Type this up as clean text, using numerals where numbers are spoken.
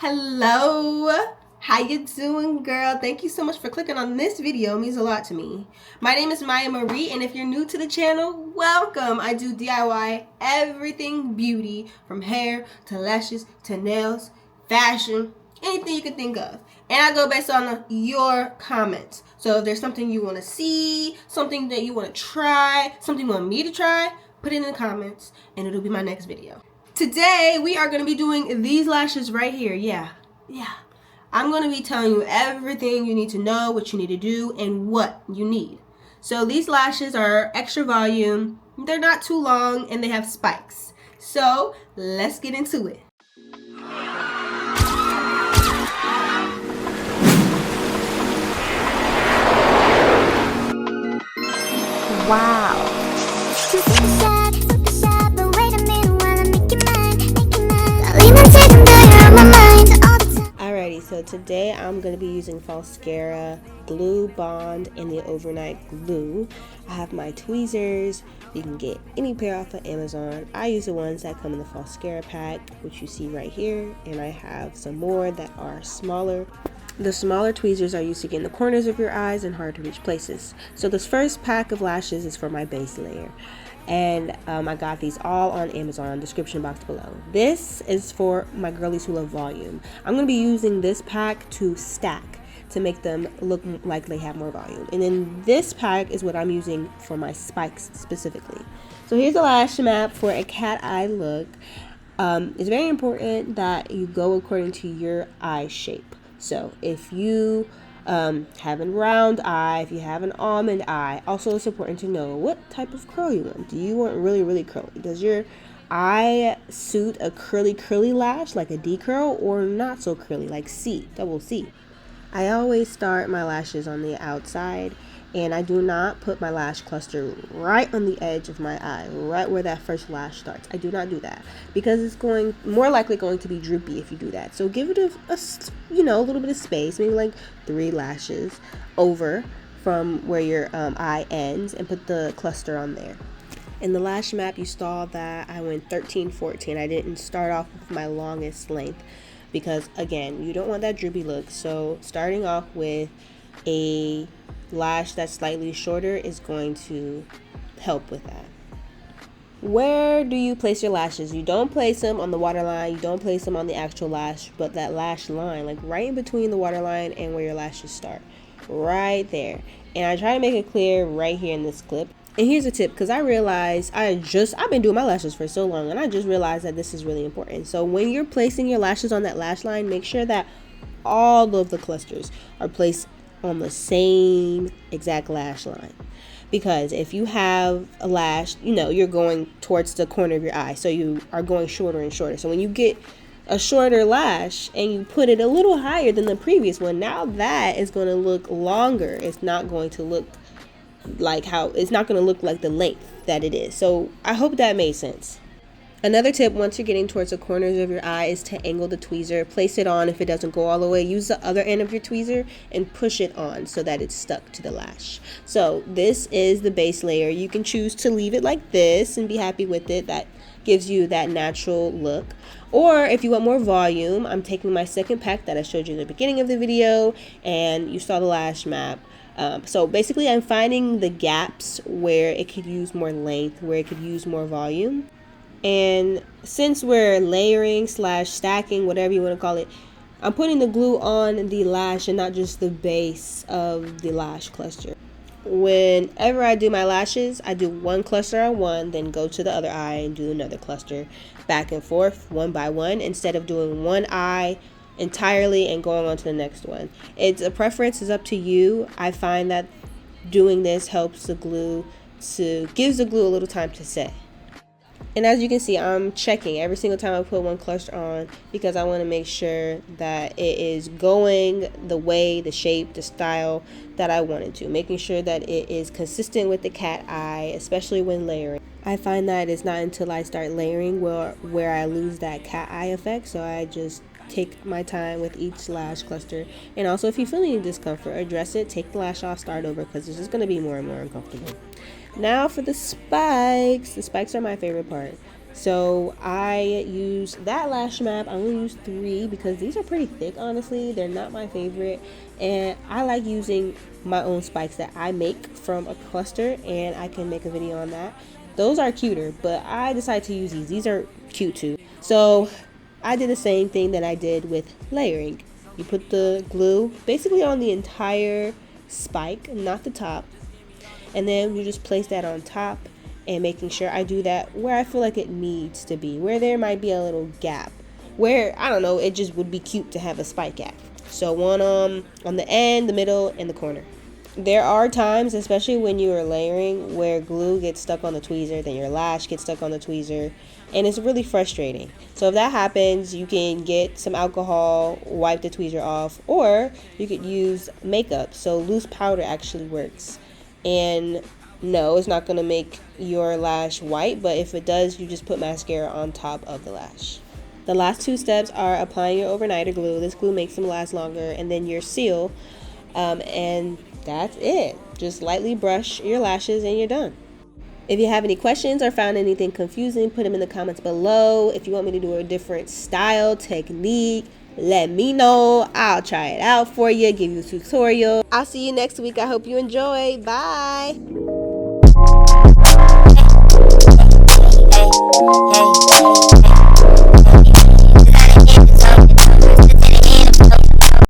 Hello, how you doing, girl? Thank you so much for clicking on this video. It means a lot to me. My name is Maya Marie, and if you're new to the channel, welcome. I do DIY everything beauty, from hair to lashes to nails, fashion, anything you can think of. And I go based on your comments. So if there's something you want to see, something that you want to try, something you want me to try, put it in the comments and it'll be my next video. Today we are going to be doing these lashes right here. Yeah. I'm going to be telling you everything you need to know, what you need to do, and what you need. So these lashes are extra volume, they're not too long, and they have spikes. So let's get into it. Wow. Alrighty, so today I'm going to be using Falscara glue bond and the overnight glue. I have my tweezers. You can get any pair off of Amazon. I use the ones that come in the Falscara pack, which you see right here, and I have some more that are smaller. The smaller tweezers are used to get in the corners of your eyes and hard to reach places. So this first pack of lashes is for my base layer. And I got these all on Amazon, description box below. This is for my girlies who love volume. I'm going to be using this pack to stack to make them look like they have more volume. And then this pack is what I'm using for my spikes specifically. So here's a lash map for a cat eye look. It's very important that you go according to your eye shape. So if you have a round eye, if you have an almond eye, also it's important to know what type of curl you want. Do you want really curly? Does your eye suit a curly lash like a D curl, or not so curly like C, double C? I always start my lashes on the outside, and I do not put my lash cluster right on the edge of my eye, right where that first lash starts. I do not do that because it's more likely going to be droopy if you do that. So give it a little bit of space, maybe like 3 lashes over from where your eye ends, and put the cluster on there. In the lash map, you saw that I went 13-14. I didn't start off with my longest length because, again, you don't want that droopy look. So starting off with a lash that's slightly shorter is going to help with that. Where do you place your lashes? You don't place them on the waterline, you don't place them on the actual lash, but that lash line, like right in between the waterline and where your lashes start, right there. And I try to make it clear right here in this clip. And here's a tip, because I realized I've been doing my lashes for so long, and I just realized that this is really important. So when you're placing your lashes on that lash line, make sure that all of the clusters are placed on the same exact lash line. Because if you have a lash, you're going towards the corner of your eye, so you are going shorter and shorter. So when you get a shorter lash and you put it a little higher than the previous one, now that is going to look longer. It's not going to look like the length that it is. So I hope that made sense. Another tip, once you're getting towards the corners of your eye, is to angle the tweezer. Place it on. If it doesn't go all the way, use the other end of your tweezer and push it on so that it's stuck to the lash. So this is the base layer. You can choose to leave it like this and be happy with it. That gives you that natural look. Or if you want more volume, I'm taking my second pack that I showed you in the beginning of the video, and you saw the lash map. So basically I'm finding the gaps where it could use more length, where it could use more volume. And since we're layering / stacking, whatever you want to call it, I'm putting the glue on the lash and not just the base of the lash cluster. Whenever I do my lashes, I do one cluster on one, then go to the other eye and do another cluster, back and forth, one by one, instead of doing one eye entirely and going on to the next one. It's a preference, is up to you. I find that doing this gives the glue a little time to set. And as you can see, I'm checking every single time I put one cluster on, because I want to make sure that it is going the way, the shape, the style that I want it to. Making sure that it is consistent with the cat eye, especially when layering. I find that it's not until I start layering where I lose that cat eye effect. So I just take my time with each lash cluster. And also, if you feel any discomfort, address it, take the lash off, start over, because it's just going to be more and more uncomfortable. Now for the spikes. The spikes are my favorite part. So I use that lash map. I only use 3 because these are pretty thick, honestly. They're not my favorite. And I like using my own spikes that I make from a cluster, and I can make a video on that. Those are cuter, but I decided to use these. These are cute too. So I did the same thing that I did with layering. You put the glue basically on the entire spike, not the top, and then you just place that on top, and making sure I do that where I feel like it needs to be, where there might be a little gap, where, I don't know, it just would be cute to have a spike gap. So one on the end, the middle, and the corner. There are times, especially when you are layering, where glue gets stuck on the tweezer, then your lash gets stuck on the tweezer, and it's really frustrating. So if that happens, you can get some alcohol, wipe the tweezer off, or you could use makeup. So loose powder actually works. And no, it's not going to make your lash white, but if it does, you just put mascara on top of the lash. The last 2 steps are applying your overnighter glue. This glue makes them last longer, and then your seal, and that's it. Just lightly brush your lashes and you're done. If you have any questions or found anything confusing, put them in the comments below. If you want me to do a different style, technique, let me know. I'll try it out for you, give you a tutorial. I'll see you next week. I hope you enjoy. Bye.